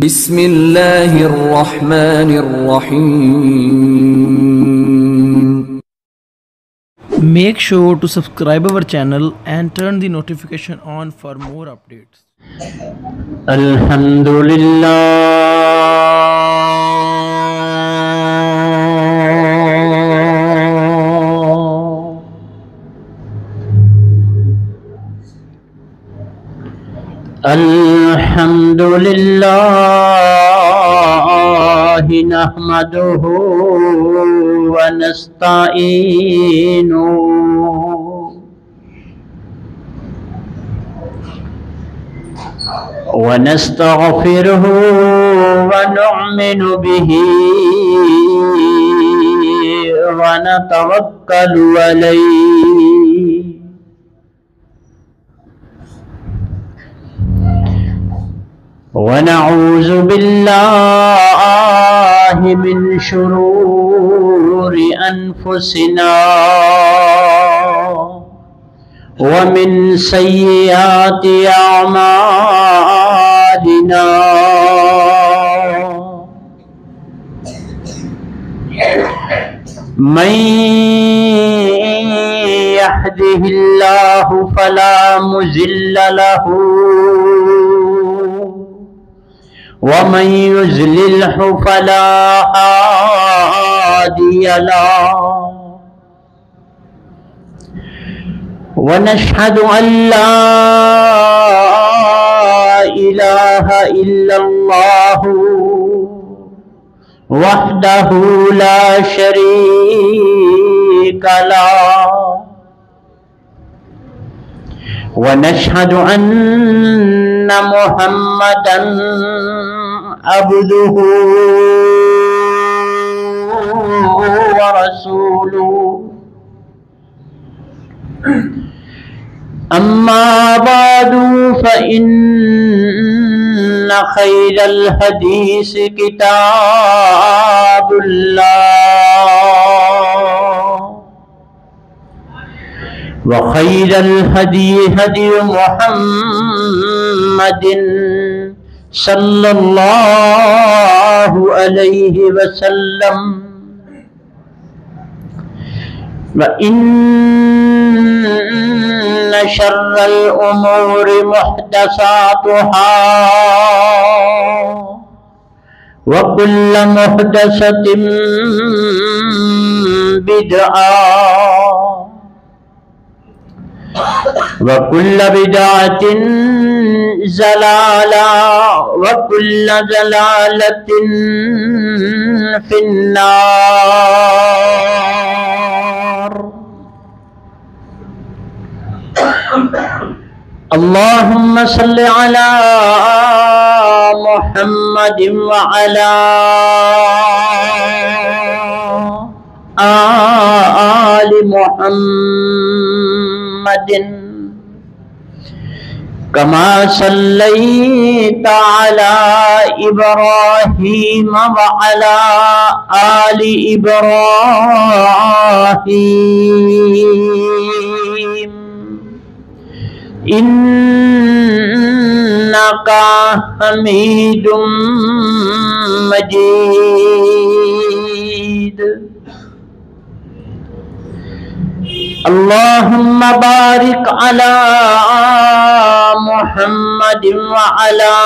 बिस्मिल्लाहिर्रहमानिर्रहीम। Make sure to subscribe our channel and turn the notification on for more updates. अल्हम्दुलिल्लाह नहमदुहु व नस्तईनुहु व नस्तगफिरुहु व नु'मिनु बिही व नतवक्कलु अलैहि वनऊज़ु बिल्लाहि मिन शुरूरि अनफुसिना व मिन सय्यिआति अअमालिना। मन यहदिहिल्लाहु फला मुज़िल्ल लहू वमन युज़्लिल्हु फला हादिय लहु। वनशहदु अल्ला इलाहा इल्लल्लाहु वहदहु ला शरीका लहु वनशहदु अन्ना मुहम्मदन अब्दुहु व रसूलुहु। अम्मा बादु फ़इन्न खैरल हदीस किताबुल्लाह व खैरल हदी हदी मुहम्मदिन सल्लल्लाहु अलैहि वसल्लम व इन्न शर्रल उमूरि मुहदसातुहा व कुल्लु मुहदसतिन बिदअ व कुल्लु बिदअतिन ज़लाला व कुल्लु ज़लालतिन फिन्नार। अल्लाहुम्मा सल्लि अला मुहम्मदिन व अला आलि मुहम्मदिन कमा सल्लैता अला इब्राहीम व अला आलि इब्राहीम इन्नका हमीदुम मजीद। अल्लाहुम्मा बारिक अला मुहम्मदिन व अला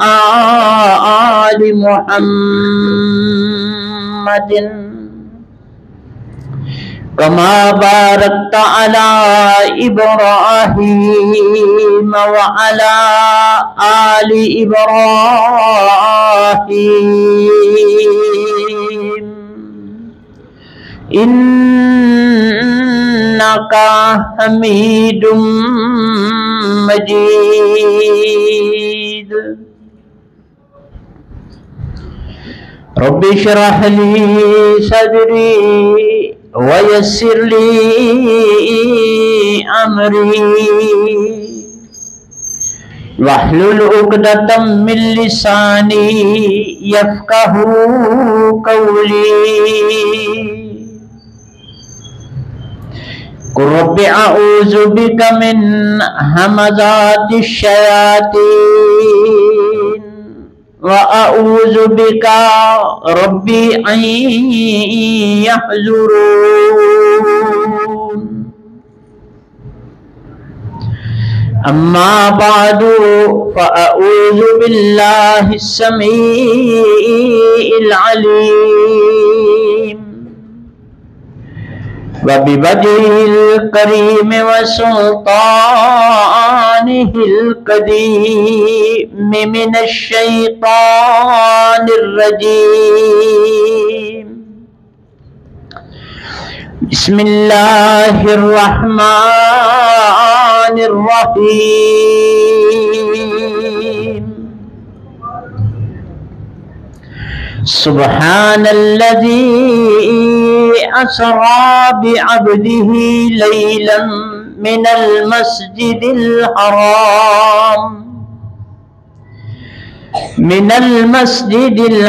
आलि मुहम्मदिन कमा बारकता अला इब्राहीम व अला आलि इब्राहीम इन्नका हमीदुम मजीद। रब्बि इश्रह ली सदरी व यस्सिर ली अमरी वहलुल उक़दतम मिन लिसानी यफ़क़हू कौली। कुल रब्बि अऊज़ु बिका मिन हमज़ातिश शयातीन व अऊज़ु बिका रब्बी अन यहज़ुरून। अम्मा बादु फ़अऊज़ु बिल्लाहिस समीइल अलीम व बिवजहिल करीम व सुल्तानिहिल कदीम मिनश शैतानिर रजीम। बिस्मिल्लाहिर रहमानिर रहीम। सुब्हानल्लज़ी असरा बिअब्दिही लैलन मिनल मस्जिदिल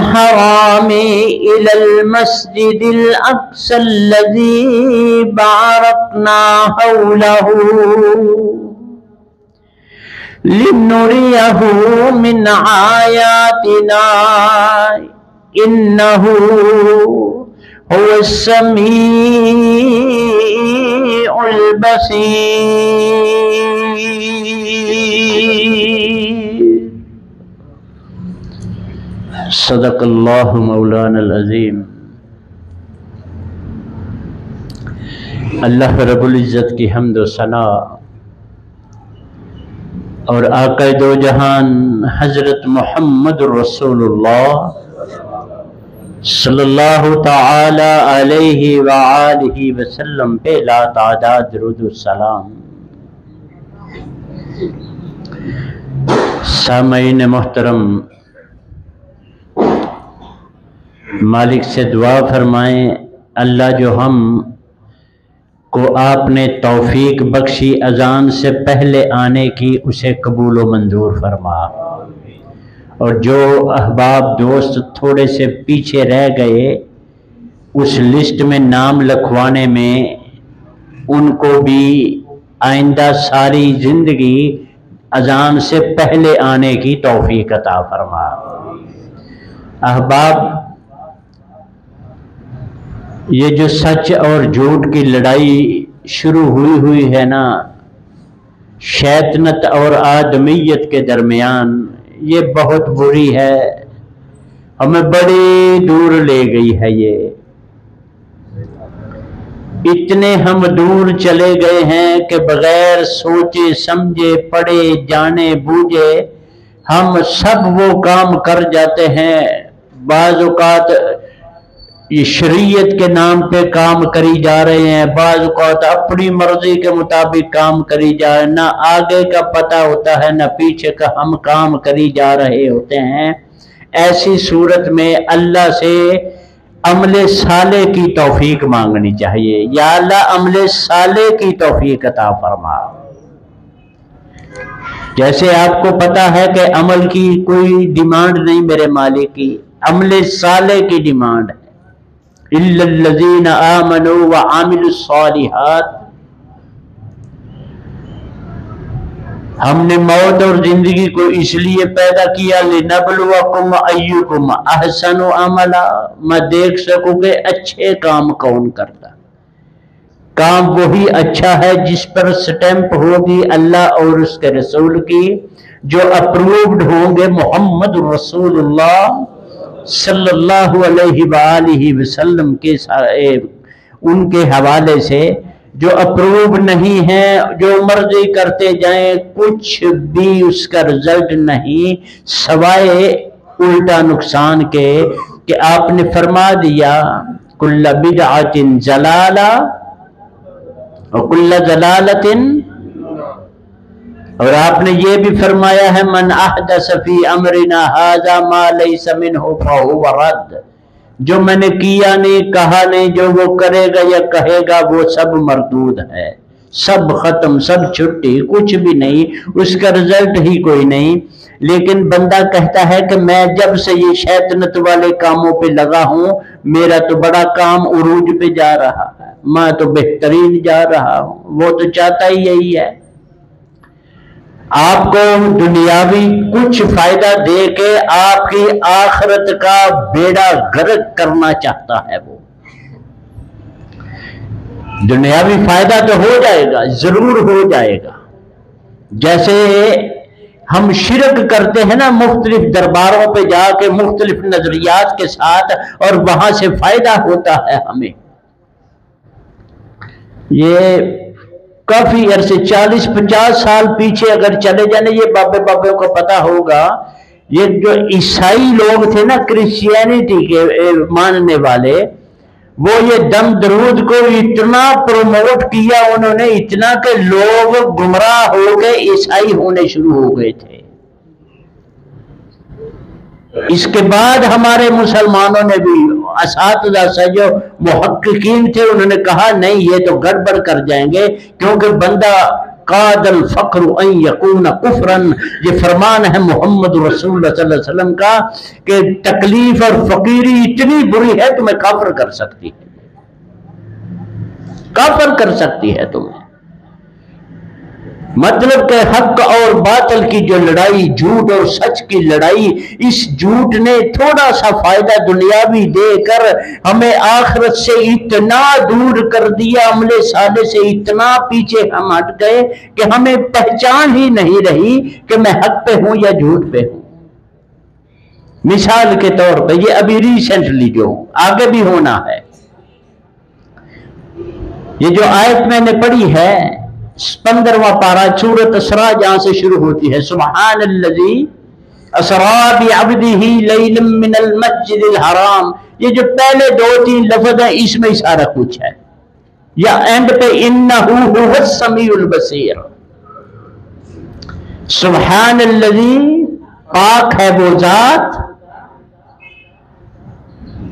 हराम इलल मस्जिदिल अक़्सल्लज़ी बारकना हौलहू लिनुरियहू मिन आयातिना इन्नहू हुवस समीउल बसीर। सदक़ल्लाहु मौलानल अज़ीम। अल्लाह रब्बुल इज़्ज़त की हम्द व सना और आक़ा दो जहान हज़रत मुहम्मद रसूलुल्लाह सल्लल्लाहु ताला अलैहि व आलिहि वसल्लम पे ला तादाद दुरूद व सलाम। सामईन मोहतरम, मालिक से दुआ फरमाएं अल्लाह जो हम को आपने तौफीक बख्शी अजान से पहले आने की उसे कबूल व मंजूर फरमा, और जो अहबाब दोस्त थोड़े से पीछे रह गए उस लिस्ट में नाम लिखवाने में उनको भी आइंदा सारी जिंदगी अजान से पहले आने की तौफीक अता फरमा। अहबाब, ये जो सच और झूठ की लड़ाई शुरू हुई है ना, शैतानत और आदमियत के दरमियान, ये बहुत बुरी है, हमें बड़ी दूर ले गई है। ये इतने हम दूर चले गए हैं कि बगैर सोचे समझे पढ़े जाने बूझे हम सब वो काम कर जाते हैं। बाज़ औक़ात ये शरीयत के नाम पे काम करी जा रहे हैं, बाज़ औक़ात अपनी मर्जी के मुताबिक काम करी जा रहे हैं, ना आगे का पता होता है ना पीछे का, हम काम करी जा रहे होते हैं। ऐसी सूरत में अल्लाह से अमले साले की तौफीक मांगनी चाहिए। या अल्लाह अमले साले की तौफीक अता फरमा। जैसे आपको पता है कि अमल की कोई डिमांड नहीं मेरे मालिक की, अमले साले की डिमांड है। इल्लल्लज़ीना आमनू व आमिलुस्सालिहात। हमने मौत और जिंदगी को इसलिए पैदा किया लिनबलुवकुम अय्युकुम अहसनु अमला, मैं देख सकूं कि अच्छे काम कौन करता। काम वही अच्छा है जिस पर स्टैंप होगी अल्लाह और उसके रसूल की, जो अप्रूव्ड होंगे मोहम्मद रसूलुल्लाह सल्लल्लाहु अलैहि वसल्लम के उनके हवाले से। जो अप्रूव नहीं है, जो मर्जी करते जाएं, कुछ भी उसका रिजल्ट नहीं सवाए उल्टा नुकसान के। कि आपने फरमा दिया कुल्ला बिदअतिन जलाला और कुल्ला जलालतिन, और आपने ये भी फरमाया है मन अहदस फी अमरिना हाजा मा लैसा मिन्हु फहुव रद्द। जो मैंने किया नहीं, कहा नहीं, जो वो करेगा या कहेगा वो सब मरदूद है, सब खत्म, सब छुट्टी, कुछ भी नहीं, उसका रिजल्ट ही कोई नहीं। लेकिन बंदा कहता है कि मैं जब से ये शैतानत वाले कामों पे लगा हूं, मेरा तो बड़ा काम उरूज पे जा रहा है। मैं तो बेहतरीन जा रहा हूं। वो तो चाहता ही यही है, आपको दुनियावी कुछ फायदा दे के आपकी आखिरत का बेड़ा गर्क करना चाहता है। वो दुनियावी फायदा तो हो जाएगा, जरूर हो जाएगा। जैसे हम शिरक करते हैं ना मुख्तलिफ दरबारों पे जाके मुख्तलिफ नजरियात के साथ, और वहां से फायदा होता है हमें। ये काफी अरसे 40-50 साल पीछे अगर चले जाने, ये बाबे बाबे को पता होगा, ये जो ईसाई लोग थे ना, क्रिश्चियनिटी के मानने वाले, वो ये दम दरूद को इतना प्रमोट किया उन्होंने, इतना कि लोग गुमराह हो गए, ईसाई होने शुरू हो गए थे। इसके बाद हमारे मुसलमानों ने भी, असातिज़ा से जो मुहक्किकीन थे, उन्होंने कहा नहीं ये तो गड़बड़ कर जाएंगे, क्योंकि बंदा कादल फक्र अन यकून कुफरन, ये फरमान है मोहम्मद रसूल सल्लल्लाहु अलैहि वसल्लम का कि तकलीफ और फकीरी इतनी बुरी है तुम्हें काफिर कर सकती है, काफिर कर सकती है तुम्हें। मतलब कि हक और बातिल की जो लड़ाई, झूठ और सच की लड़ाई, इस झूठ ने थोड़ा सा फायदा दुनियावी देकर हमें आखिरत से इतना दूर कर दिया, अमले साले से इतना पीछे हम हट गए कि हमें पहचान ही नहीं रही कि मैं हक पे हूं या झूठ पे हूं। मिसाल के तौर पे, ये अभी रिसेंटली जो आगे भी होना है, ये जो आयत मैंने पढ़ी है 15वां पारा सूरत असरा, जहां से शुरू होती है, सुब्हानल्लज़ी असरा बिअब्दिही लैलन मिनल मस्जिदिल हराम, ये जो पहले 2-3 लफ्ज है इसमें सारा कुछ है, या एंड पे इन्नहु हुवस समीउल बसीर। सुब्हानल्लज़ी, पाक है वो जात,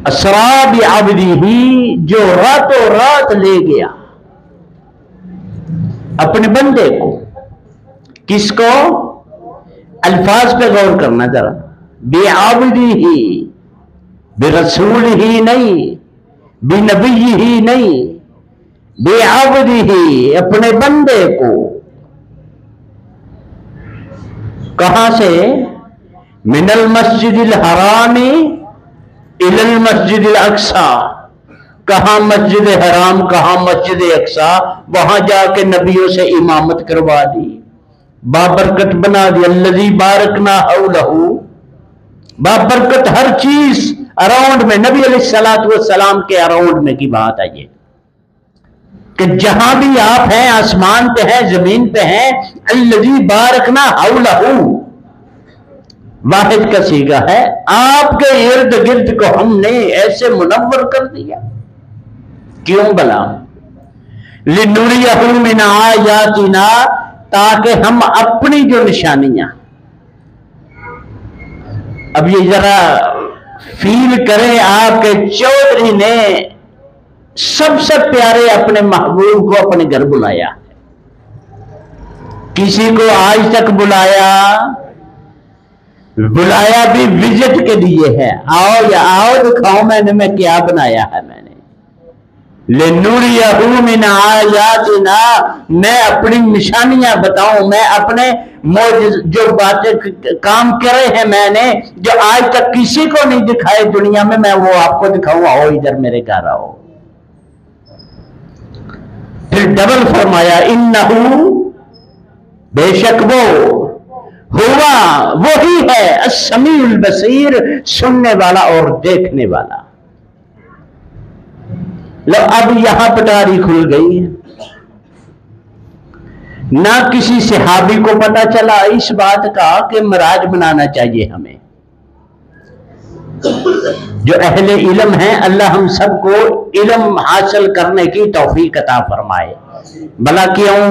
असरा बिअब्दिही, जो रातों रात ले गया अपने बंदे को। किसको? अल्फाज पे गौर करना जरा, बेआबदी ही, बेरसूल ही नहीं, बेनबी ही नहीं, बेआबदी ही, अपने बंदे को। कहां से? मिनल मस्जिदिल हरामी इलल मस्जिदिल अक्सा, कहां मस्जिद हराम, कहां मस्जिद अक्सा, वहां जाके नबियों से इमामत करवा दी, बाबरकत बना दी। अल्लज़ी बारकना हौलहू, बाबरकत हर चीज अराउंड में, नबी अलैहिस्सलातु वस्सलाम के अराउंड में की बात है ये, कि जहां भी आप हैं, आसमान पे हैं, जमीन पे हैं, अल्लज़ी बारकना हौलहू वाहिद का सीगा है। आपके इर्द गिर्द को हमने ऐसे मुनव्वर कर दिया, क्यों भला? लिनुरियहु मिन आयातिना, ताकि हम अपनी जो निशानियां, अब ये जरा फील करें, आपके चौधरी ने सबसे प्यारे अपने महबूब को अपने घर बुलाया, किसी को आज तक बुलाया भी विजिट के लिए है, आओ या आओ दिखाओ मैं क्या बनाया है मैंने। लिनुरियहु मिन आयातिना, मैं अपनी निशानियां बताऊं, मैं अपने जो बातें काम करे हैं मैंने, जो आज तक किसी को नहीं दिखाए दुनिया में, मैं वो आपको दिखाऊं, आओ इधर मेरे घर आओ। फिर डबल फरमाया, इन्नहु, बेशक वो, हुआ वही है, अस्समीउल बसीर, सुनने वाला और देखने वाला। लो अब यहां पटारी खुल गई है। ना किसी सहाबी को पता चला इस बात का कि मराज बनाना चाहिए हमें। जो अहले इल्म हैं, अल्लाह हम सबको इल्म हासिल करने की तौफीक अता फरमाए। भला क्यों?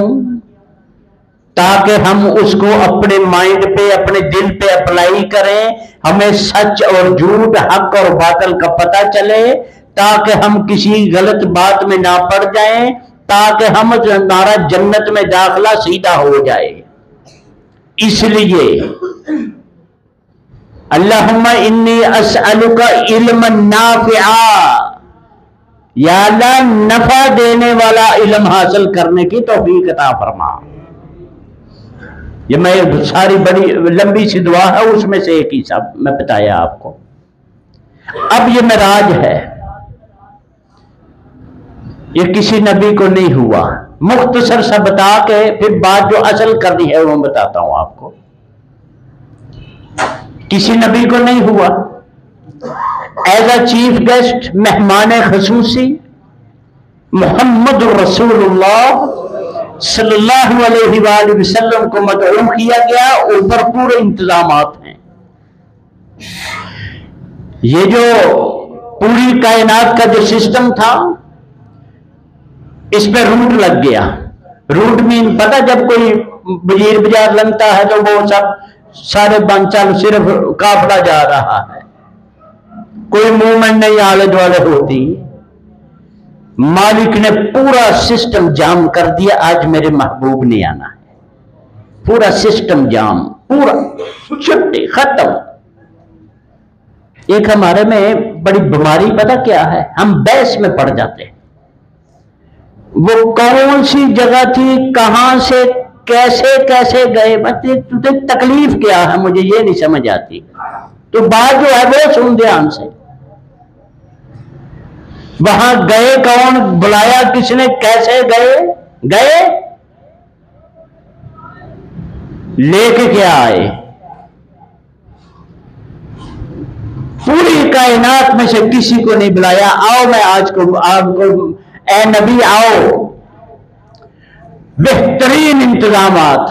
ताकि हम उसको अपने माइंड पे, अपने दिल पे अप्लाई करें, हमें सच और झूठ, हक और बातिल का पता चले, ताकि हम किसी गलत बात में ना पड़ जाएं, ताकि हमारा जन्नत में दाखिला सीधा हो जाए। इसलिए अल्लाहुम्मा इन्नी अस्अलुका इल्मन नाफिआ, या अल्लाह नफा देने वाला इल्म हासिल करने की तौफीक अता फरमा। ये मैं सारी बड़ी लंबी सी दुआ है, उसमें से एक ही सब मैं बताया आपको। अब ये मेराज है, ये किसी नबी को नहीं हुआ। मुख्तसर सा बता के फिर बात जो असल करनी है वो बताता हूं आपको। किसी नबी को नहीं हुआ। एज अ चीफ गेस्ट, मेहमान खसूसी मोहम्मद रसूलुल्लाह सल्लल्लाहु अलैहि वसल्लम को मदऊं किया गया। ऊपर पूरे इंतजामात हैं। ये जो पूरी कायनात का जो सिस्टम था, इस पे रूट लग गया। रूट मीन पता, जब कोई वजीर बाजार लगता है तो वो सब सारे बंचल सिर्फ काफला जा रहा है, कोई मूवमेंट नहीं आले दुआले होती। मालिक ने पूरा सिस्टम जाम कर दिया। आज मेरे महबूब ने आना है, पूरा सिस्टम जाम, पूरा छुट्टी खत्म। एक हमारे में बड़ी बीमारी पता क्या है, हम बहस में पड़ जाते हैं। वो कौन सी जगह थी, कहां से कैसे कैसे गए, बच्चे तुझे तकलीफ क्या है, मुझे ये नहीं समझ आती। तो बात जो है वो सुन ध्यान से। वहां गए कौन, बुलाया किसने, कैसे गए, गए लेके क्या आए। पूरी कायनात में से किसी को नहीं बुलाया, आओ मैं आज को आपको, ए नबी आओ। बेहतरीन इंतजामात,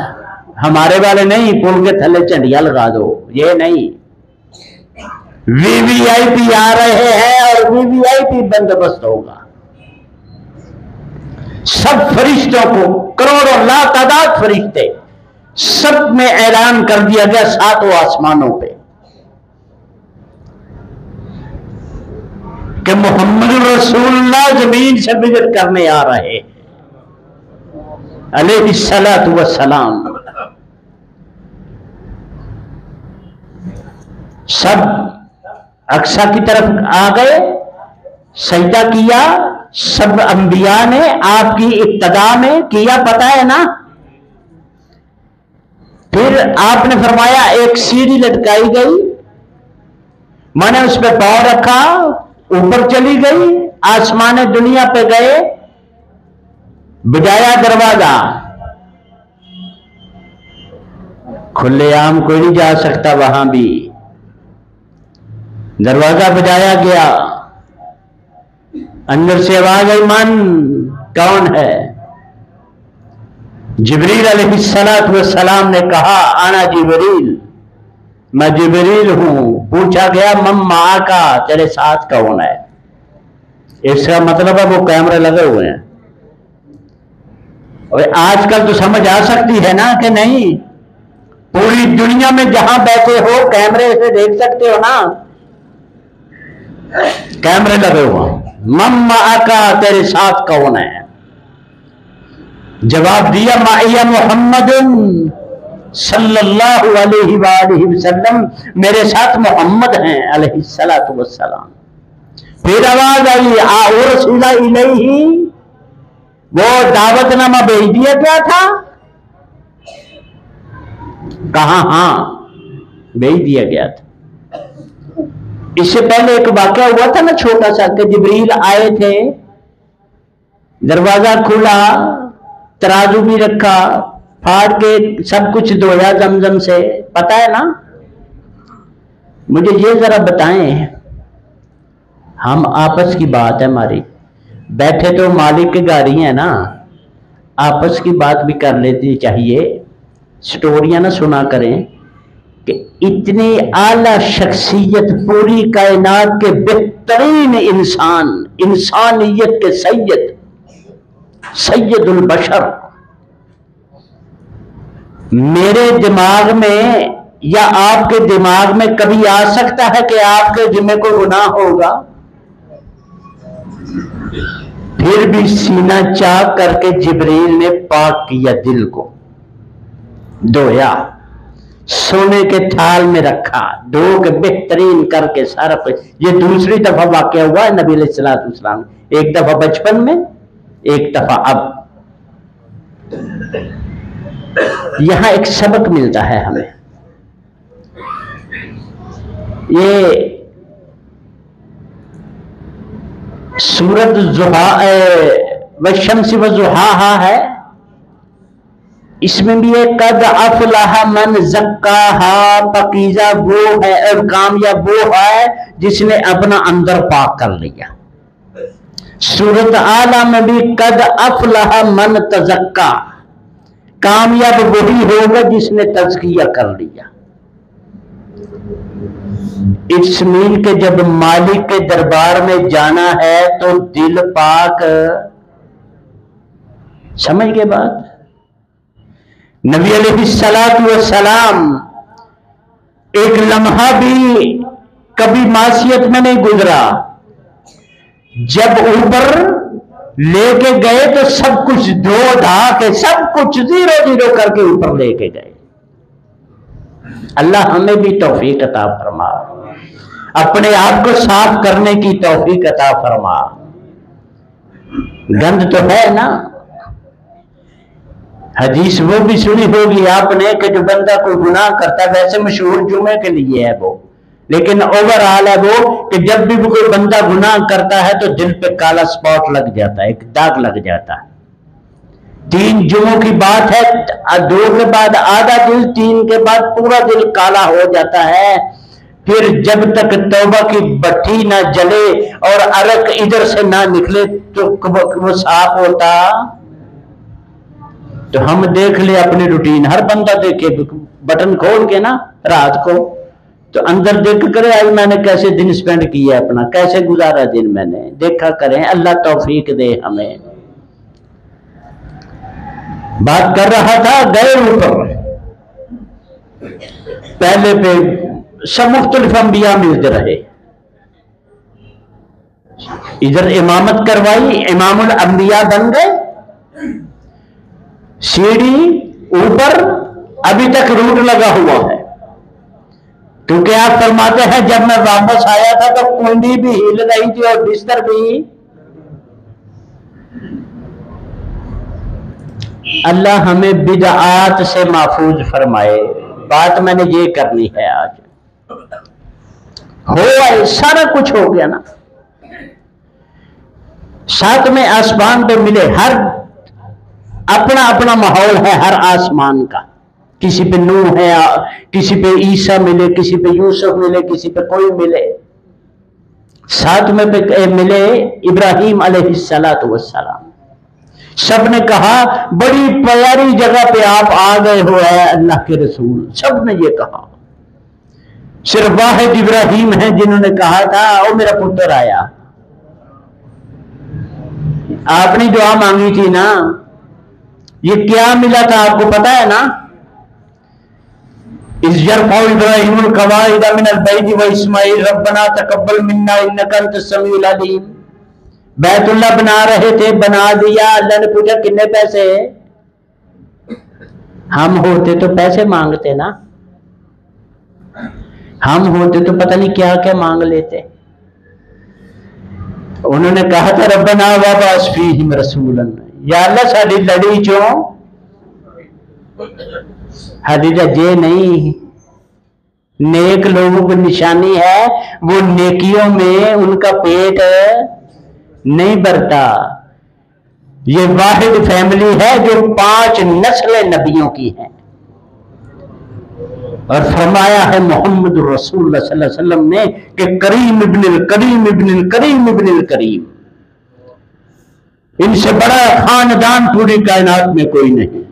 हमारे वाले नहीं पुल के थले झंडियां लगा दो, ये नहीं। वीवीआईपी आ रहे हैं और वीवीआईपी बंदोबस्त होगा। सब फरिश्तों को, करोड़ों लातादाद फरिश्ते, सब में ऐलान कर दिया गया सातों आसमानों पे कि मोहम्मद रसूलुल्लाह जमीन से विजिट करने आ रहे हैं अलैहिस्सलातु वस्सलाम। सब अक्सा की तरफ आ गए, सजदा किया। सब अंबिया ने आपकी इब्तिदा में किया, पता है ना। फिर आपने फरमाया एक सीढ़ी लटकाई गई, मैंने उस पर पांव रखा, ऊपर चली गई, आसमान दुनिया पे गए, बजाया दरवाजा। खुलेआम कोई नहीं जा सकता, वहां भी दरवाजा बजाया गया। अंदर से आवाज आई, मन कौन है। जिब्रील अलैहिस्सलातु वस्सलाम ने कहा, आना जिब्रील, मैं जिब्रील हूं। पूछा गया, मम्मा का, तेरे साथ कौन है। इसका मतलब है वो कैमरे लगे हुए हैं। और आजकल तो समझ आ सकती है ना कि नहीं, पूरी दुनिया में जहां बैठे हो कैमरे से देख सकते हो ना, कैमरे लगे हुए। मम्मा का, तेरे साथ कौन है। जवाब दिया, माइया मोहम्मदुन सल्लल्लाहु अलैहि वसल्लम, मेरे साथ मोहम्मद हैं अलैहिस्सलातु वस्सलाम। फिर आवाज आई, उरसिला इलैहि, वो दावतनामा भेज दिया गया था। कहा, हां भेज दिया गया था। इससे पहले एक वाकया हुआ था ना छोटा सा, कि जिब्रील आए थे, दरवाजा खुला, तराजू भी रखा, फाड़ के सब कुछ धोया जमजम से, पता है ना। मुझे ये जरा बताएं, हम आपस की बात है हमारी, बैठे तो मालिक के गाड़ी है ना, आपस की बात भी कर लेनी चाहिए। स्टोरियां ना सुना करें कि इतनी आला शख्सियत, पूरी कायनात के बेहतरीन इंसान, इंसानियत के सैयद, सैयदुल बशर, मेरे दिमाग में या आपके दिमाग में कभी आ सकता है कि आपके जिम्मे को गुनाह होगा। फिर भी सीना चाक करके जिब्रील ने पाक किया, दिल को धोया, सोने के थाल में रखा, धो के बेहतरीन करके सारा कुछ। ये दूसरी दफा वाकया हुआ है नबी अलैहिस्सलातु वस्सलाम। एक दफा बचपन में, एक दफा अब। यहां एक सबक मिलता है हमें। ये सूरत जुहा वशम्स व जुहाहा है, इसमें भी एक कद अफलाह मन ज़क्काहा, पकीज़ा वो है और कामयाब वो है जिसने अपना अंदर पाक कर लिया। सूरत आला में भी कद अफलाह मन तज़क्का, कामयाब वही होगा जिसने तज़किया कर लिया। इस मीन के जब मालिक के दरबार में जाना है तो दिल पाक, समझ के बात। नबी अलैहिस्सलातु वस्सलाम एक लम्हा भी कभी मासियत में नहीं गुजरा। जब ऊपर लेके गए तो सब कुछ धो धा के, सब कुछ जीरो जीरो करके ऊपर लेके गए। अल्लाह हमें भी तौफीक अता फरमा, अपने आप को साफ करने की तौफीक अता फरमा। गंद तो है ना। हदीस वो भी सुनी होगी आपने कि जो बंदा कोई गुनाह करता है, वैसे मशहूर जुमे के लिए है वो, लेकिन ओवरऑल है वो कि जब भी कोई बंदा गुनाह करता है तो दिल पे काला स्पॉट लग जाता है, एक दाग लग जाता है। 3 जुमों की बात है, 2 के बाद आधा दिल, 3 के बाद पूरा दिल काला हो जाता है। फिर जब तक तौबा की भट्टी ना जले और अरक इधर से ना निकले तो वो साफ होता। तो हम देख ले अपनी रूटीन, हर बंदा देखे, बटन खोल के ना रात को तो अंदर देख करे आज मैंने कैसे दिन स्पेंड किया अपना, कैसे गुजारा दिन मैंने, देखा करें। अल्लाह तौफीक दे हमें। बात कर रहा था, गए ऊपर, पहले पे सब मुख्तलिफ अंबिया मिलते रहे। इधर इमामत करवाई, इमामुल अंबिया बन गए। सीढ़ी ऊपर अभी तक रूट लगा हुआ है, क्योंकि आप फरमाते हैं जब मैं वापस आया था तो कुंडी भी हिल रही थी और बिस्तर भी। अल्लाह हमें बिदआत से महफूज फरमाए। बात मैंने ये करनी है आज। हो आए, सारा कुछ हो गया ना। 7वें आसमान पे मिले, हर अपना अपना माहौल है हर आसमान का। किसी पे नूह है, किसी पे ईसा मिले, किसी पे यूसुफ मिले, किसी पे कोई मिले। 7वें पे मिले इब्राहीम अलैहिस्सलातु वस्सलाम। सब ने कहा बड़ी प्यारी जगह पे आप आ गए हो है अल्लाह के रसूल, सब ने ये कहा। सिर्फ वाहिद इब्राहीम है जिन्होंने कहा था ओ मेरा पुत्र आया। आपने दुआ मांगी थी ना, ये क्या मिला था आपको पता है ना। इब्राहीमुल कवाइद मिनल बैति व इस्माइल रब्बना तकब्बल मिन्ना इन्नका अंतस समीउल अलीम। बैतुल्लाह बना रहे थे, बना दिया। अल्लाह ने पूछा कितने पैसे। हम होते तो पैसे मांगते ना, हम होते तो पता नहीं क्या क्या मांग लेते। उन्होंने कहा था रब्बना वबास फीहिम रसूलन, या अल्लाह साडी लड़ी चो हदीजा जे नहीं। नेक लोगों की निशानी है वो नेकियों में उनका पेट नहीं भरता। ये वाहिद फैमिली है जो 5 नस्लें नबियों की है। और फरमाया है मोहम्मद रसूलुल्लाह सल्लल्लाहु अलैहि वसल्लम ने कि करीम इब्नुल करीम इब्नुल करीम इब्नुल करीम, इनसे बड़ा खानदान पूरी कायनात में कोई नहीं।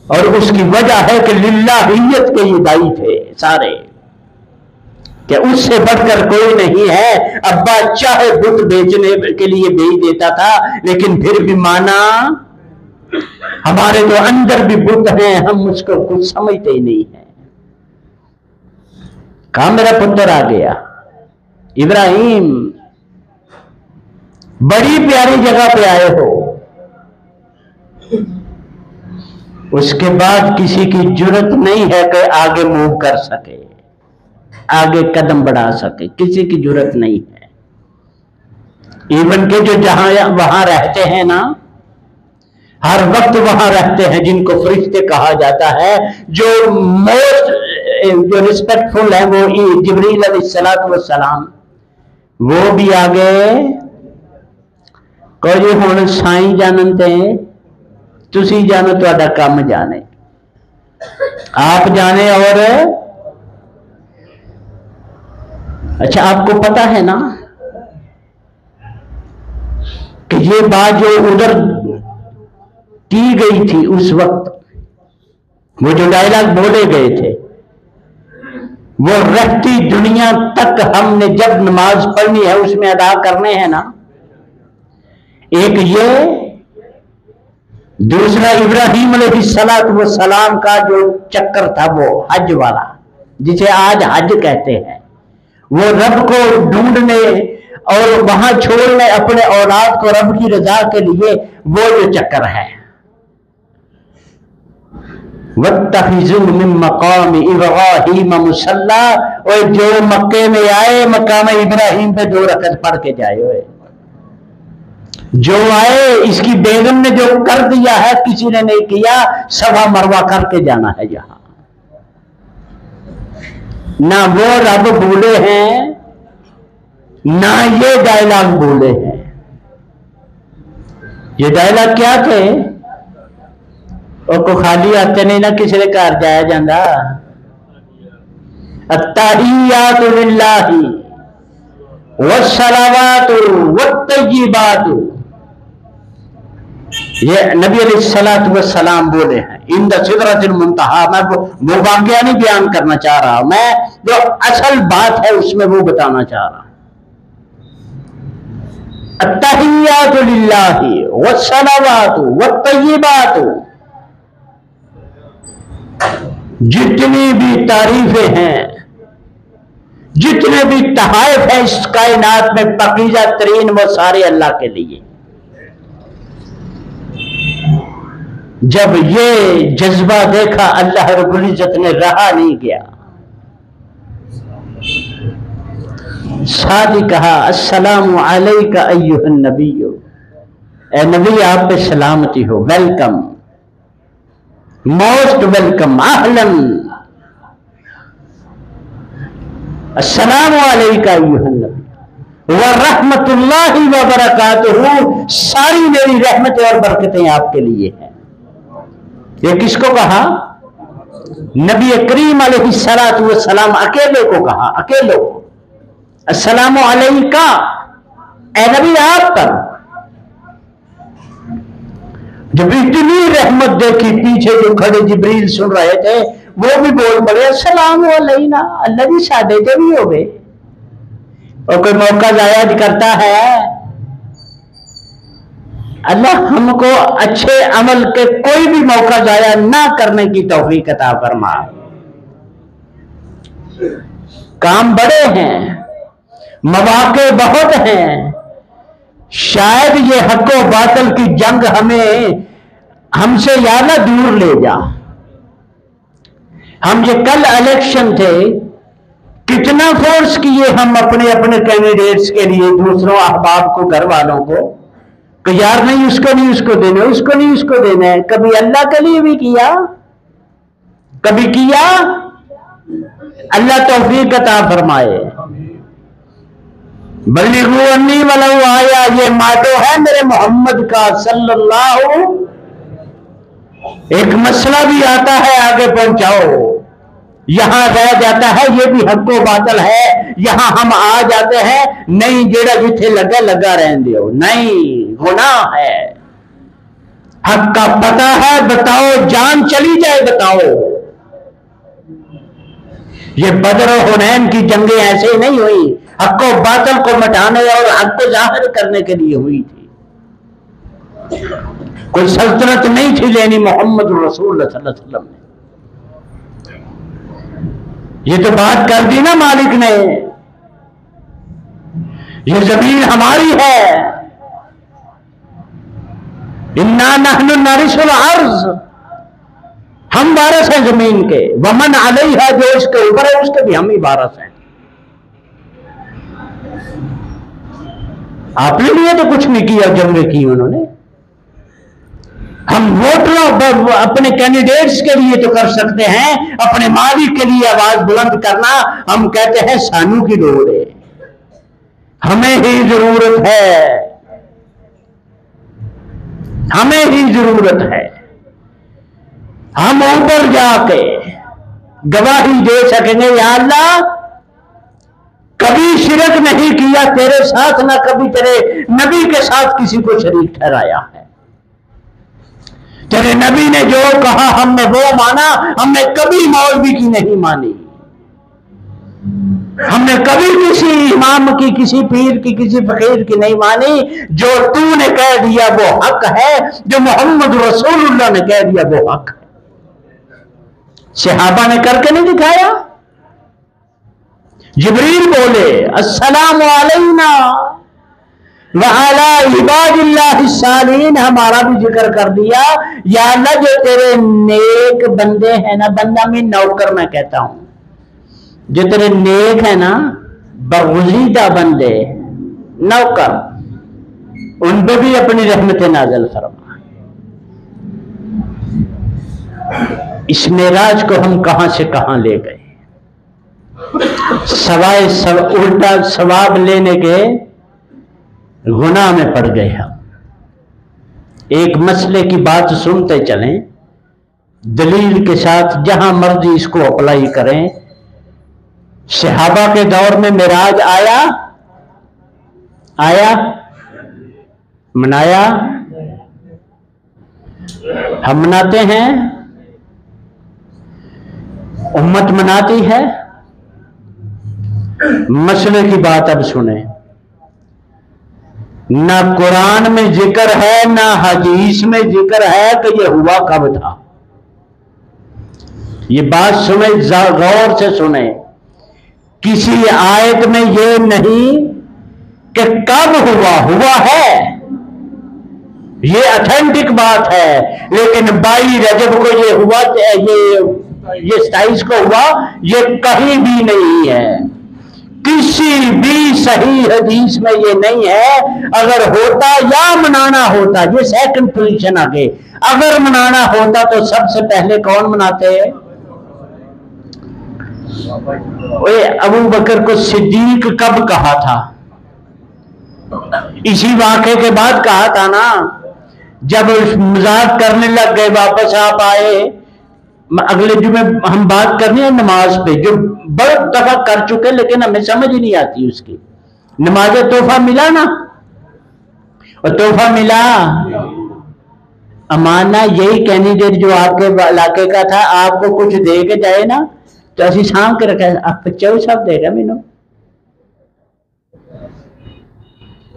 और उसकी वजह है कि लिल्लाहियत के ये दाई थे सारे, कि उससे बढ़कर कोई नहीं है। अब्बा चाहे बुत बेचने के लिए बेच देता था, लेकिन फिर भी माना। हमारे तो अंदर भी बुत हैं, हम उसको कुछ समझते ही नहीं है। कहा मेरा पुत्र आ गया इब्राहिम, बड़ी प्यारी जगह पे आए हो। उसके बाद किसी की जरूरत नहीं है कि आगे मूव कर सके, आगे कदम बढ़ा सके, किसी की जरूरत नहीं है। इवन के जो जहां वहां रहते हैं ना, हर वक्त वहां रहते हैं, जिनको फरिश्ते कहा जाता है, जो मोस्ट जो रिस्पेक्टफुल है वो जिब्रील अलैहिस्सलातु वस्सलाम, वो भी आ गए। कोई हुण साईं जानते तुसी जानो, तुहाडा काम जाने, आप जाने। और अच्छा, आपको पता है ना कि ये बात जो उधर की गई थी उस वक्त, वो जो डायलॉग बोले गए थे, वो रहती दुनिया तक हमने जब नमाज पढ़नी है उसमें अदा करने हैं ना। एक ये, दूसरा इब्राहिम अलैहिस्सलाम का जो चक्कर था वो हज वाला, जिसे आज हज कहते हैं, वो रब को ढूंढने और वहां छोड़ने अपने औलाद को रब की रजा के लिए, वो जो चक्कर है। वत्तखिज़ू मिन मक़ाम इब्राहीम मुसल्ला, और जो मक्के में आए मकाम इब्राहिम पे 2 रकअत पढ़ के जाए। जो आए, इसकी बेगम ने जो कर दिया है किसी ने नहीं किया, सवा मरवा करके जाना है यहां। ना वो रब भूले हैं, ना ये डायलॉग भूले हैं। ये डायलॉग क्या थे? और को खाली आते नहीं ना, किसी ने घर जाया जाता। अत्तहियातु लिल्लाहि वस्सलावातु वत्तय्यिबातु, ये नबी अलैहिस्सलातु वस्सलाम बोले हैं। इंद सिदरतिल मुंतहा, मैं वो वाक़या नहीं बयान करना चाह रहा, मैं जो असल बात है उसमें वो बताना चाह रहा। अत्तहियातु लिल्लाहि वस्सलावातु वत्तय्यिबातु, जितनी भी तारीफें हैं, जितने भी तहाइफ है इस कायनात में, पकीजा तरीन वो सारे अल्लाह के लिए। जब ये जज्बा देखा अल्लाह रब्बुल इज्जत ने रहा नहीं गया, साथ ही कहा अस्सलामु अलैका अय्युहन नबिय्यु, ए नबी आप पे सलामती हो, वेलकम, मोस्ट वेलकम, आहलन, अस्सलामु अलैका अय्युहन नबी व रहमतुल्लाहि व बरकातुहू, सारी मेरी रहमतें और बरकतें आपके लिए हैं। ये किसको कहा? नबी करीम अलैहिस्सलातु वस्सलाम अकेले को कहा, अकेले को। अस्सलामु अलैका, ए नबी आप पर। जब इतनी रहमत देखी, पीछे जो खड़े जिब्रील सुन रहे थे वो भी बोल पड़े अस्सलामु अलैना, अल्लाह जी साडे ते भी हो गए। और कोई मौका जाया करता है? अल्लाह हमको अच्छे अमल के कोई भी मौका जाया ना करने की तौफीक अता फरमा। काम बड़े हैं, मौके बहुत हैं, शायद ये हक व बातिल की जंग हमें हमसे ज्यादा दूर ले जा। हम ये कल इलेक्शन थे, कितना फोर्स किए हम अपने अपने कैंडिडेट्स के लिए, दूसरों अहबाब को, घर वालों को, कि यार नहीं उसको नहीं उसको देना, उसको नहीं उसको देना है। कभी अल्लाह के लिए भी किया, कभी किया। अल्लाह तौफीक अता फरमाए। बल्लिगू अन्नी वलौ आया, ये माटो है मेरे मोहम्मद का सल्लल्लाहु। एक मसला भी आता है आगे पहुंचाओ, यहां रह जाता है, ये भी हक व बातिल है, यहां हम आ जाते हैं, नहीं जेड़ा जिथे लगा लगा रहने दो, नहीं गुनाह है। हक का पता है, बताओ, जान चली जाए बताओ। ये बदर और हुनैन की जंगें ऐसे ही नहीं हुई, हक व बातिल को मिटाने और हक को जाहिर करने के लिए हुई थी। कोई सल्तनत नहीं थी लेनी मोहम्मद रसूल सल्लल्लाहु अलैहि वसल्लम ने। ये तो बात कर दी ना मालिक ने, ये जमीन हमारी है, इन्ना नहनु नरिसुल अर्ज़, हम वारिस हैं जमीन के, वमन अलैहा, जो इसके ऊपर है उसके भी हम ही वारिस हैं। अपने लिए तो कुछ नहीं किया, जंगें की उन्होंने। हम वोटरों अपने कैंडिडेट्स के लिए तो कर सकते हैं, अपने मालिक के लिए आवाज बुलंद करना हम कहते हैं सानू की लोड़ है, हमें ही जरूरत है, हमें ही जरूरत है। हम ऊपर जाके गवाही दे सकेंगे, या अल्लाह कभी शिरक नहीं किया तेरे साथ, ना कभी तेरे नबी के साथ किसी को शरीक ठहराया है। तेरे नबी ने जो कहा हमने वो माना, हमने कभी मौलवी की नहीं मानी, हमने कभी किसी इमाम की, किसी पीर की, किसी फकीर की नहीं मानी। जो तूने कह दिया वो हक है, जो मोहम्मद रसूलुल्लाह ने कह दिया वो हक है। सहाबा ने करके नहीं दिखाया। जिब्रील बोले अस्सलामु अलैना व अला इबादिल्लाहिस सालिहीन, हमारा भी जिक्र कर दिया। या अल्लाह जो तेरे नेक बंदे हैं ना, बंदा में नौकर मैं कहता हूं, जो तेरे नेक है ना, बगुज़ीदा बंदे नौकर, उन पे भी अपनी रहमत नाज़िल फरमा। इस मेराज को हम कहां से कहां ले गए, सवाए उल्टा सवाब लेने के गुनाह में पड़ गए हम। एक मसले की बात सुनते चलें, दलील के साथ जहां मर्जी इसको अप्लाई करें। सहाबा के दौर में मेराज आया, मनाया, हम मनाते हैं, उम्मत मनाती है। मसले की बात अब सुने, ना कुरान में जिक्र है ना हदीस में जिक्र है कि ये हुआ कब था। ये बात सुने, गौर से सुने। किसी आयत में ये नहीं कि कब हुआ है, ये ऑथेंटिक बात है, लेकिन 22 रजब को ये हुआ, ये 27 को हुआ, ये कहीं भी नहीं है। किसी भी सही हदीस में ये नहीं है। अगर होता या मनाना होता, ये सेकंड पोजीशन आगे, अगर मनाना होता तो सबसे पहले कौन मनाते हैं? अबू बकर को सिद्दीक कब कहा था? इसी वाक़े के बाद कहा था ना, जब मजाक करने लग गए, वापस आप आए। अगले जुमे हम बात करनी है नमाज पे, जो बहुत दफा कर चुके लेकिन हमें समझ ही नहीं आती उसकी। नमाज तोहफा मिला ना, और तोहफा मिला अमाना, यही कैंडिडेट जो आपके इलाके का था, आपको कुछ दे के जाए ना तो असि सांभ के रखा, आप चौ सब देगा मैनू।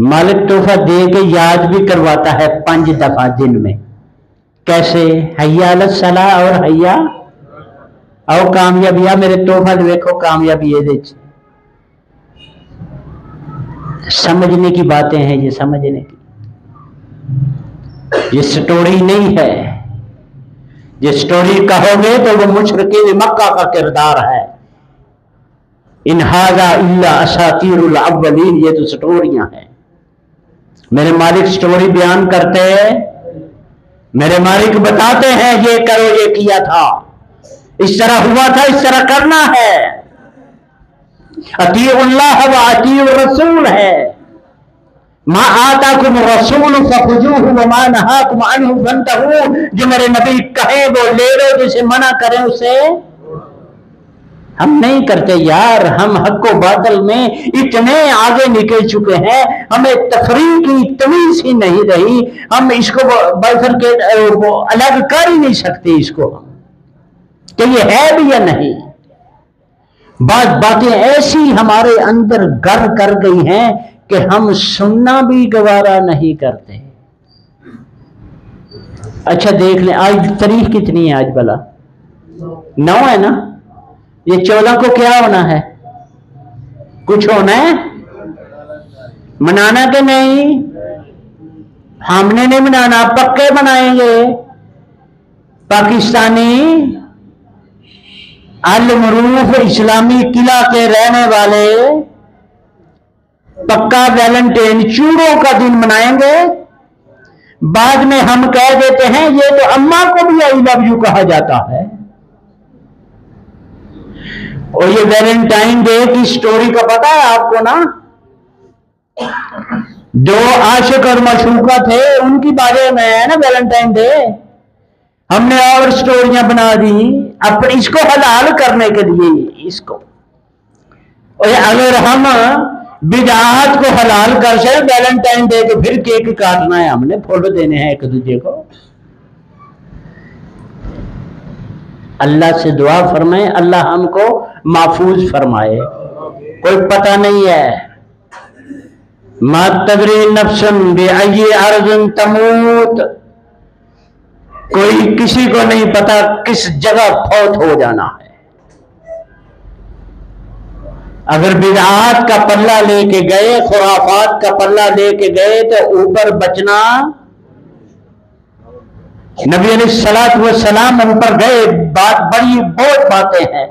मालिक तोहफा दे के याद भी करवाता है 5 दफा दिन में। कैसे? हैया अलस सलाह और हैया और कामयाबी, मेरे तोहफा देखो कामयाबी ये समझने की बातें हैं, ये समझने की, ये स्टोरी नहीं है। ये स्टोरी कहोगे तो वो मुशरिकीन मक्का का किरदार है। इन हाज़ा इल्ला असातीरुल अव्वलीन, ये तो स्टोरियां हैं। मेरे मालिक स्टोरी बयान करते हैं, मेरे मालिक बताते हैं ये करो, ये किया था, इस तरह हुआ था, इस तरह करना है। अतीउल्लाह व अतीउर रसूल है। मा आताकुम रसूल फखुजूहु व मा नहाकुम अन्हु फंतहू, जो मेरे नबी कहे वो ले लो, जिसे मना करें उसे हम नहीं करते यार। हम हक व बातिल में इतने आगे निकल चुके हैं, हमें तफरीक की तमीज ही नहीं रही। हम इसको बाइफरकेट अलग कर ही नहीं सकते इसको कि ये है भी या नहीं। बातें ऐसी हमारे अंदर घर कर गई हैं कि हम सुनना भी गवारा नहीं करते। अच्छा देख लें, आज तारीख कितनी है? आज भला 9 है ना। ये 14 को क्या होना है? कुछ होना है? मनाना के नहीं? हमने नहीं मनाना, पक्के मनाएंगे। पाकिस्तानी अल मरूफ इस्लामी किला के रहने वाले पक्का वैलेंटाइन चूड़ों का दिन मनाएंगे, बाद में हम कह देते हैं ये तो अम्मा को भी आई लव यू कहा जाता है। और ये वैलेंटाइन डे की स्टोरी का पता है आपको ना? जो आशिक और मशूका थे उनकी बारे में है ना वैलेंटाइन डे। हमने और स्टोरियां बना दी अपने इसको हलाल करने के लिए इसको। और अगर हम बिदअत को हलाल कर से वैलेंटाइन डे के फिर केक काटना है, हमने फोटो देने हैं एक दूसरे को। अल्लाह से दुआ फरमाए अल्लाह हमको महफूज फरमाए। कोई पता नहीं है मा तदरी नफ्सन बिअय्यि अर्ज़िन तमूत, कोई किसी को नहीं पता किस जगह फौत हो जाना है। अगर बिदअत का पल्ला लेके गए, खुराफात का पल्ला लेके गए तो ऊपर बचना। नबी अलैहिस्सलातु वस्सलाम ऊपर गए, बात बड़ी बहुत बातें हैं,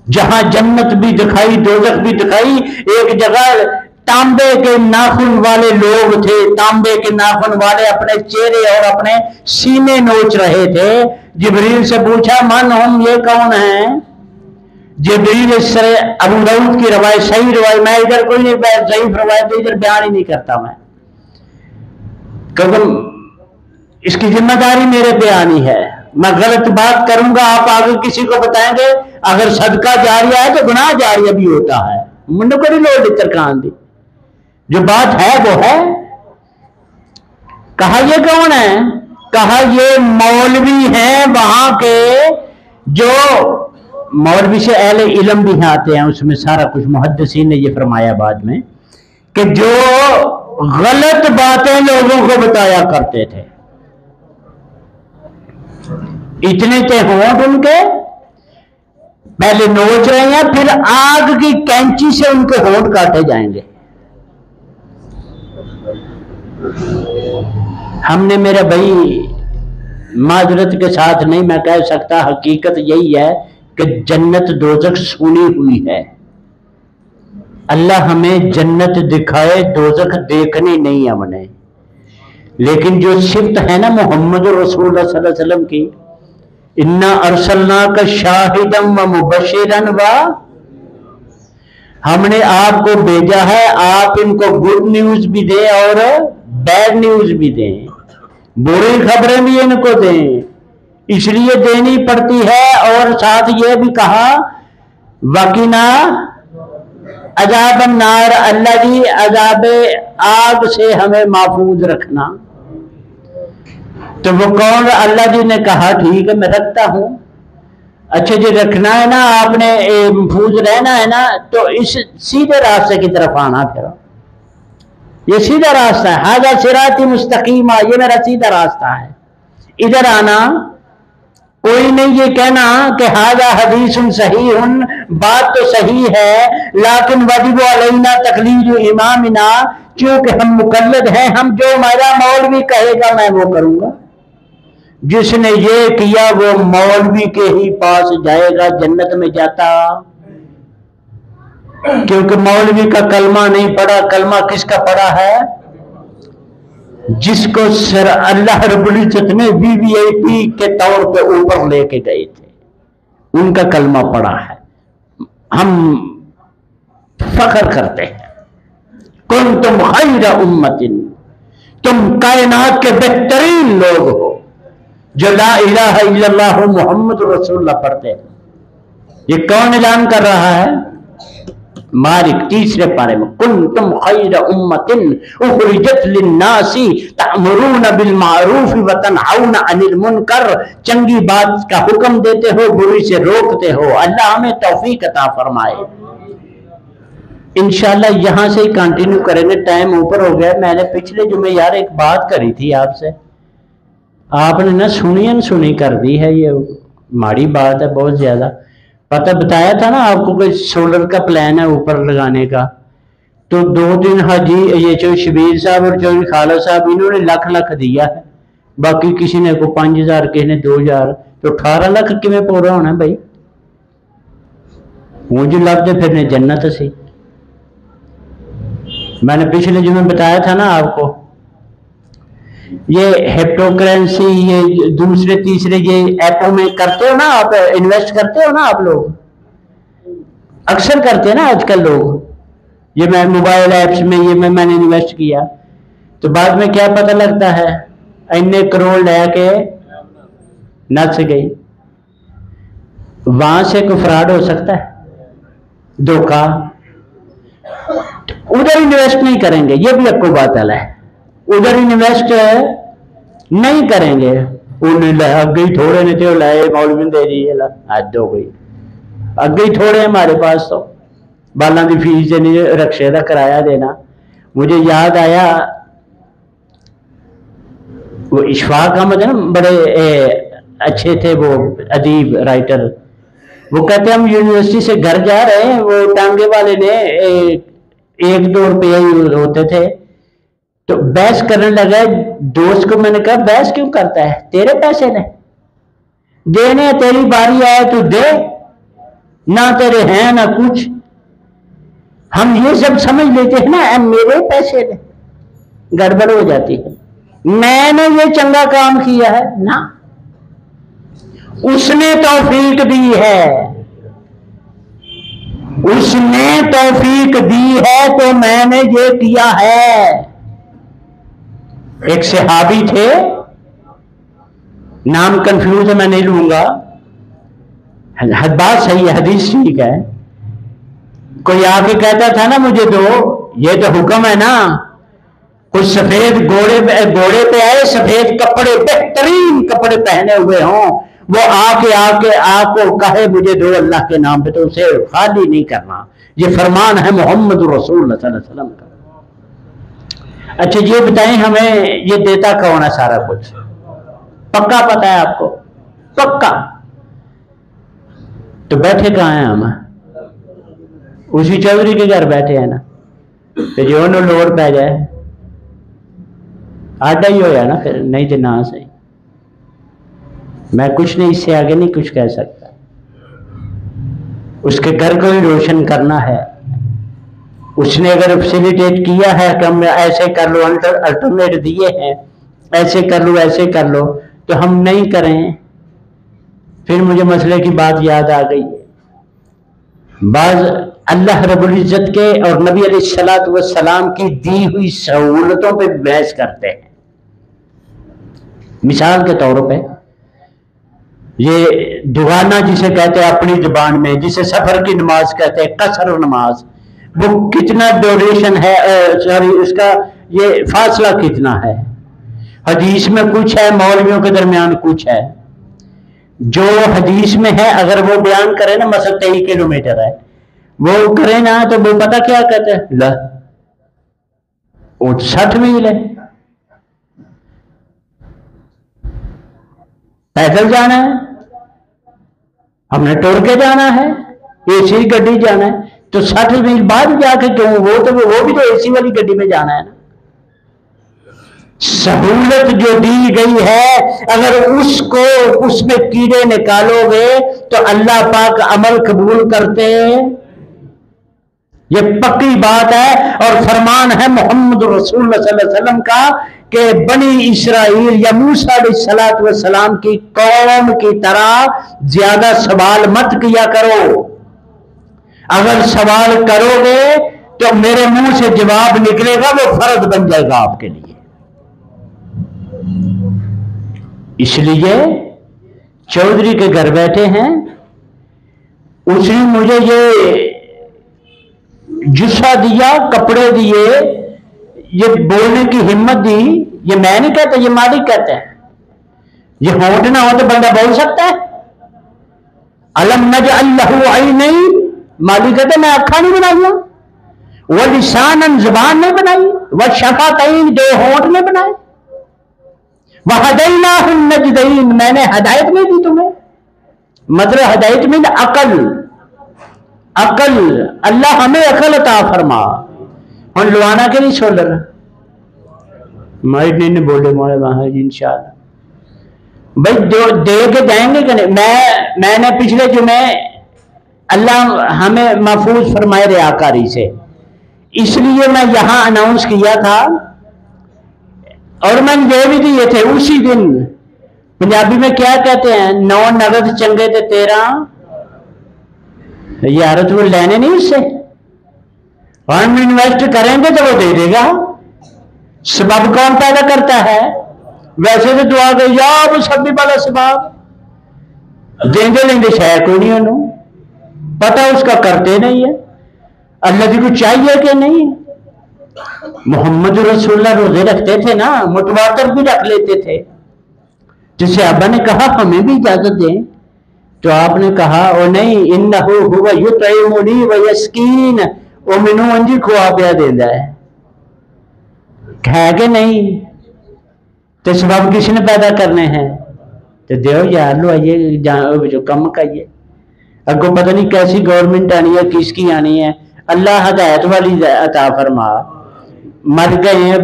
जहां जन्नत भी दिखाई दोज़ख भी दिखाई। एक जगह तांबे के नाखून वाले लोग थे, तांबे के नाखून वाले अपने चेहरे और अपने सीने नोच रहे थे। जिब्रील से पूछा मन हम, ये कौन है? जिब्रील अबू दाऊद की रवायत, सही रवायत, मैं इधर कोई नहीं सही रवायत इधर बयान ही नहीं करता मैं, क्योंकि इसकी जिम्मेदारी मेरे पे आनी है। मैं गलत बात करूंगा आप आगे किसी को बताएंगे। अगर सदका जारिया है तो गुनाह जारिया भी होता है। मुंडे को नहीं लोड इतर कान दी, जो बात है वो है। कहा ये कौन है? कहा ये मौलवी हैं वहां के, जो मौलवी से अहले इल्म भी आते हैं, उसमें सारा कुछ मुहद्दिसीन ने ये फरमाया बाद में कि जो गलत बातें लोगों को बताया करते थे। इतने थे होंठ उनके, पहले नोच रहे हैं फिर आग की कैंची से उनके होंठ काटे जाएंगे। हमने मेरे भाई माजरत के साथ नहीं मैं कह सकता, हकीकत यही है कि जन्नत दोज़ख सुनी हुई है। अल्लाह हमें जन्नत दिखाए, दोज़ख देखनी नहीं हमने। लेकिन जो सिफ्त है ना मोहम्मद रसूलुल्लाह सल्लल्लाहु अलैहि वसल्लम की, इन्ना अरसलनाका शाहिदम व मुबश्शिरन व, हमने आपको भेजा है आप इनको गुड न्यूज भी दें और बैड न्यूज भी दें, बुरी खबरें भी इनको दें। इसलिए देनी पड़ती है। और साथ ये भी कहा वकीना अजाब नार, अल्लाह जी अजाब आग से हमें महफूज रखना। तो वो कौन? अल्लाह जी ने कहा ठीक है मैं रखता हूं। अच्छा जी रखना है ना, आपने महफूज रहना है ना, तो इस सीधे रास्ते की तरफ आना। फिर ये सीधा रास्ता है, हाजा सिराती मुस्तकीमा, ये मेरा सीधा रास्ता है, इधर आना। कोई नहीं ये कहना कि हाजा हदीसुन सहीहुन, बात तो सही है लेकिन वाजिब अलैना तकलीद इमामिना, क्योंकि हम मुकल्लद हैं, हम जो मेरा मौलवी कहेगा मैं वो करूंगा। जिसने ये किया वो मौलवी के ही पास जाएगा, जन्नत में जाता। क्योंकि मौलवी का कलमा नहीं पढ़ा। कलमा किसका पढ़ा है? जिसको सर अल्लाह रब्बुल इज्जत ने वीवीआईपी के तौर पे ऊपर लेके गए थे, उनका कलमा पढ़ा है। हम फख्र करते हैं कुंतुम खैरा उम्मतिन, तुम कायनात के बेहतरीन लोग हो जो ला इलाहा इल्लल्लाह मुहम्मद रसूलुल्लाह पढ़ते हैं। ये कौन ऐलान कर रहा है? मालिक तीसरे पारे में, कुंतुम खैरा उम्मतिन उखरिजत लिन्नासी तअमुरूना बिल मारूफ व तनहौना अनिल मुनकर, चंगी बात का हुक्म देते हो, बुरी से रोकते हो। अल्लाह हमें तौफीक अता फरमाए। इंशाल्लाह यहां से ही कंटिन्यू करेंगे, टाइम ऊपर हो गया। मैंने पिछले जुमे यार एक बात करी थी आपसे, आपने ना सुनी अनसुनी कर दी है। ये माड़ी बात है बहुत ज्यादा। पता बताया था ना आपको कि सोलर का प्लान है ऊपर लगाने का, तो 2-3 हाजी ये जो शबीर साहब और जो खाला साहब इन्होंने लाख दिया है, बाकी किसी ने को 5000 किसी ने 2000, तो 18 लाख किमें पूरा होना भाई? मुझे लगते फिर ने जन्नत सी। मैंने पिछले जुमे बताया था ना आपको, ये हेप्टोकरेंसी, ये दूसरे तीसरे ये ऐपों में करते हो ना आप, इन्वेस्ट करते हो ना आप लोग, अक्सर करते हैं ना आजकल लोग। ये मैं मोबाइल ऐप्स में मैंने इन्वेस्ट किया, तो बाद में क्या पता लगता है, इतने करोड़ लेके नच गई। वहां से कोई फ्रॉड हो सकता है, धोखा। उधर इन्वेस्ट नहीं करेंगे, ये भी आपको बात है, उधर इन्वेस्ट नहीं करेंगे। उन्हें अगे ही थोड़े ने तो लाए मौलवी दे दी, हद हो गई, अगे ही थोड़े हमारे पास, तो बालों की फीस देनी, रक्शे का किराया देना। मुझे याद आया वो इशफाक अहमद है ना, बड़े अच्छे थे वो अदीब राइटर, वो कहते हम यूनिवर्सिटी से घर जा रहे हैं, वो टांगे वाले ने 1-2 रुपये होते थे, तो बहस करने लगा। दोस्त को मैंने कहा बहस क्यों करता है, तेरे पैसे ने देने, तेरी बारी आए तो दे, ना तेरे हैं ना कुछ। हम ये सब समझ लेते हैं ना, मेरे पैसे ने, गड़बड़ हो जाती है। मैंने ये चंगा काम किया है ना, उसने तौफीक दी है, उसने तौफीक दी है तो मैंने ये किया है। एक सहाबी थे, नाम कंफ्यूज है मैं नहीं लूंगा, बात सही है, हदीस ठीक है। कोई आके कहता था ना मुझे दो, ये तो हुक्म है ना, कुछ सफेद घोड़े पे आए, सफेद कपड़े, बेहतरीन कपड़े पहने हुए हों, वो आके आपको कहे मुझे दो अल्लाह के नाम पे, तो उसे खाली नहीं करना। ये फरमान है मोहम्मद रसूल सल्लल्लाहु अलैहि वसल्लम का। अच्छा ये बताएं हमें, ये देता कौन है सारा कुछ? पक्का पता है आपको? पक्का? तो बैठे कहाँ हैं हम? उसी चौधरी के घर बैठे हैं ना, तो जो नो लोड़ पै जाए आटा ही होया ना फिर, नहीं तो ना सही। मैं कुछ नहीं, इससे आगे नहीं कुछ कह सकता। उसके घर को ही रोशन करना है। उसने अगर फैसिलिटेट किया है कि हम ऐसे कर लो, अल्टरनेट दिए हैं, ऐसे कर लो ऐसे कर लो, तो हम नहीं करें। फिर मुझे मसले की बात याद आ गई। बाज अल्लाह रब्बुल इज्जत के और नबी अलैहिस्सलातु वस्सलाम की दी हुई सहूलतों पे बहस करते हैं। मिसाल के तौर पे ये दुगाना जिसे कहते हैं अपनी जुबान में, जिसे सफर की नमाज कहते हैं, कसर नमाज, वो कितना ड्यूरेशन है, सॉरी उसका ये फासला कितना है? हदीस में कुछ है, मौलवियों के दरमियान कुछ है। जो हदीस में है अगर वो बयान करे ना, मसलन 23 किलोमीटर है, वो करे ना, तो वो पता क्या कहते हैं, ला वो 60 मील है, पैदल जाना है, हमने टुर के जाना है, एसी गड्डी जाना है, तो 60 मील बाद जाके क्यों? वो भी तो एसी वाली गड्डी में जाना है ना। सहूलत जो दी गई है, अगर उसको उसमें कीड़े निकालोगे तो अल्लाह पाक अमल कबूल करते, ये पक्की बात है। और फरमान है मोहम्मद रसूल सल्लल्लाहु अलैहि वसल्लम का कि बनी इस्राइल या मूसा अलैहिस्सलातु वस्सलाम की कौम की तरह ज्यादा सवाल मत किया करो। अगर सवाल करोगे तो मेरे मुंह से जवाब निकलेगा, वो फर्ज बन जाएगा आपके लिए। इसलिए चौधरी के घर बैठे हैं, उसने मुझे ये जुस्सा दिया, कपड़े दिए, ये बोलने की हिम्मत दी। ये मैं नहीं कहता, ये मालिक कहते हैं। ये होंठ ना हो तो बंदा बोल सकता है? अलम नजअल लहू ऐनैन, मालिक कहते मैं अखा नहीं बनाई, वह लिसानन जुबान नहीं बनाई, वह शफतैन दो होंठ नहीं बनाए, वह हदैनाहुन नजदैन, मैंने हदायत नहीं दी तुम्हें। मतलब हदायत में अकल, अकल, अल्लाह हमें अकल अता फरमा। और लुआना के नहीं छोड़ रहा, माइड ने बोले मोड़े वहां इंशाअल्लाह भाई दे के जाएंगे कि नहीं। मैंने पिछले जुमे, अल्लाह हमें महफूज फरमाए रियाकारी से, इसलिए मैं यहां अनाउंस किया था और मैंने दे भी दिए थे उसी दिन। पंजाबी में क्या कहते हैं, 9 नगद चंगे थे 13 यार, तो वो लेने नहीं उससे। हम इन्वेस्ट करेंगे तो वो दे देगा। सबब कौन पैदा करता है? वैसे तो दुआ गई या वो सब वाला सबब देंगे लेंगे शायद कोई नहीं, उन्होंने पता उसका करते नहीं है। अल्लाह जी को चाहिए कि नहीं। मोहम्मद रसूलुल्लाह रोजे रखते थे ना, मुतवातर भी रख लेते थे। जिसे अब्बा ने कहा हमें भी इजाजत दें, तो आपने कहा ओ नहीं, इन्नहु हुवा युतइमुनी व यस्कीन, ओ मैनू अंजी खुआ पिया देता है कि नहीं। तो सबब किसने पैदा करने हैं? तो दो यार लो आइए जो कम खाइए। अगो पता नहीं कैसी गवर्नमेंट आनी है, किसकी आनी है। अल्लाह हदायत वाली अता फरमा। मर गए हैं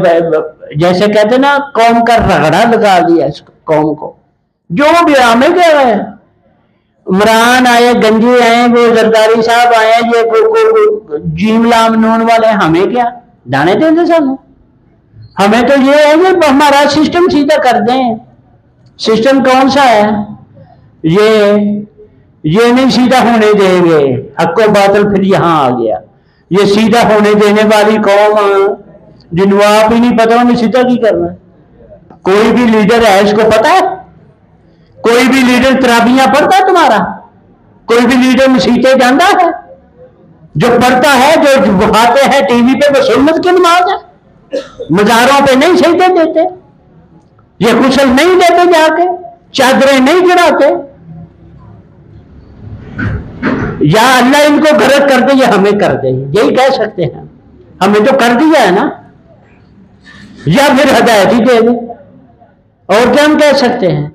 जैसे कहते ना, कौम का रगड़ा लगा दिया इस कौम को। जो भी हमें क्या है, इमरान आए, गंजी आए, वो जरदारी साहब आए, ये जीम लाम नून वाले, हमें क्या दाने देंगे सानू। हमें तो ये है कि हमारा सिस्टम सीधा कर दें। सिस्टम कौन सा है? ये नहीं सीधा होने देंगे। हक्को बातल फिर यहां आ गया। ये सीधा होने देने वाली कौम जिनको आप ही नहीं पता उन्हें सीधा की करना। कोई भी लीडर है इसको पता है? कोई भी लीडर तराबियां पढ़ता है तुम्हारा? कोई भी लीडर मसीते जाता है? जो पढ़ता है, जो बुखाते हैं टीवी पे, वो सुन्नत की नमाज है। मजारों पे नहीं सजदे देते, ये गुस्ल नहीं देते, जाके चादरें नहीं गिराते। या अल्लाह इनको गरज कर दे या हमें कर दे, यही कह सकते हैं। हमें तो कर दिया है ना, या फिर हदायत ही दे दे, और क्या हम कह सकते हैं।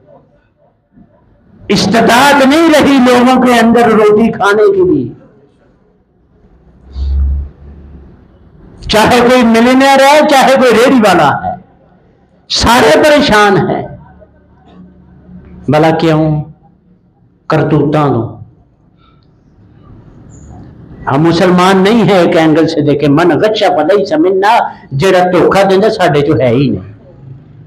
इस्तिताअत नहीं रही लोगों के अंदर रोटी खाने के लिए। चाहे कोई मिलियनेयर है, चाहे कोई रेडी वाला है, सारे परेशान हैं। भला क्यों? करतूता दो। हम मुसलमान नहीं है एक एंगल से देखे। मन गच्छा पलई समझना, जेड़ा धोखा देंदा साडे चो है ही नहीं,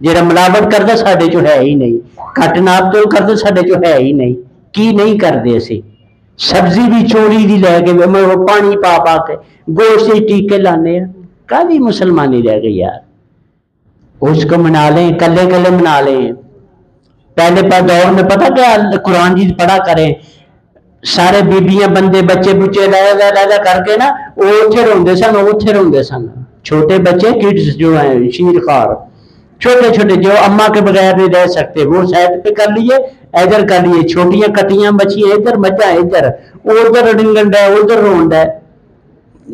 जेड़ा मिलावट करदा साडे चो है ही नहीं, घट नाप तोल करदा साडे चो है ही नहीं। की नहीं करदे असी? सब्जी भी चोरी दी लैके, वो पानी पा पा के, गोश्त टीके लाने। कादी मुसलमानी रह गई यार। उसको मना लें, कल्ले कल्ले मना लें। पहले पर दौर में पता क्या, कुरान जी पढ़ा करें, सारे बीबियां बंदे बच्चे बुच्चे ला करके ना, वो उथे रोंदे सन, उथे रोंदे सन। छोटे बच्चे किड्स जो हैं, शीरखार छोटे छोटे, जो अम्मा के बगैर नहीं रह सकते, वो साइड पे कर लिए, इधर कर लिए। छोटियां कटियां बचियां इधर, मजा इधर, उधर रिंगन है, उधर रोंद है।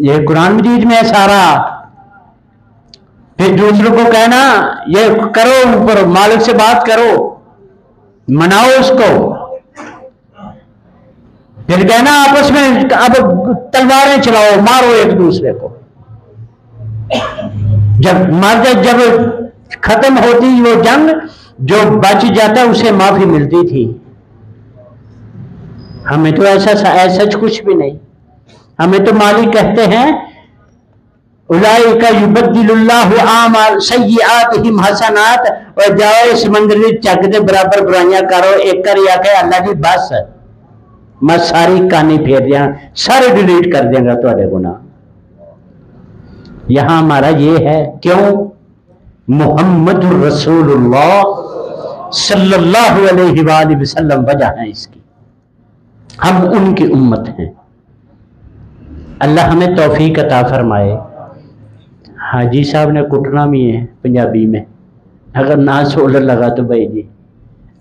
ये कुरान मजीद में है सारा। फिर दूसरों को कहना ये करो, ऊपर मालिक से बात करो, मनाओ उसको। फिर कहना आपस में अब तलवारें चलाओ, मारो एक दूसरे को। जब मर जब खत्म होती वो जंग, जो बच जाता उसे माफी मिलती थी। हमें तो ऐसा सच कुछ भी नहीं। हमें तो मालिक कहते हैं उलाइका युबद्दिलुल्लाहु आमाल सय्यिआतिहिम हसनात, और जाओ इस मंदिर चक दे बराबर बुराइयां करो। एक कर या के अल्लाह जी बस मैं सारी कहानी फेर दिया, सारे डिलीट कर देंगे तुम्हारे गुनाह। यहां हमारा ये है, क्यों? मुहम्मद रसूलुल्लाह सल्लल्लाहु अलैहि वसल्लम वजह है इसकी। हम उनकी उम्मत हैं। अल्लाह हमें तौफीक अता फरमाए। हाजी साहब ने कुटना भी है पंजाबी में, अगर ना सोलर लगा तो भाई जी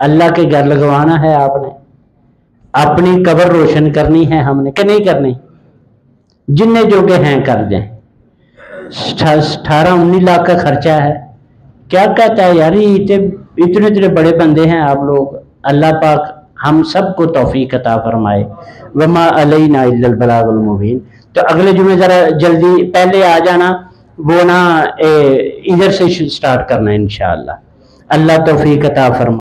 अल्लाह के घर लगवाना है आपने, अपनी कब्र रोशन करनी है हमने कि नहीं करनी? जिन्ने जोगे हैं कर दें। 18-19 लाख का खर्चा है। क्या कहता है यार, इतने इतने बड़े बंदे हैं आप लोग। अल्लाह पाक हम सबको तौफीक अता फरमाए। वमा अलैना इल्लल बलागुल मुबीन। तो अगले जुमे जरा जल्दी पहले आ जाना, वो ना इधर से स्टार्ट करना इंशाअल्लाह। अल्लाह तौफीक अता फरमाए।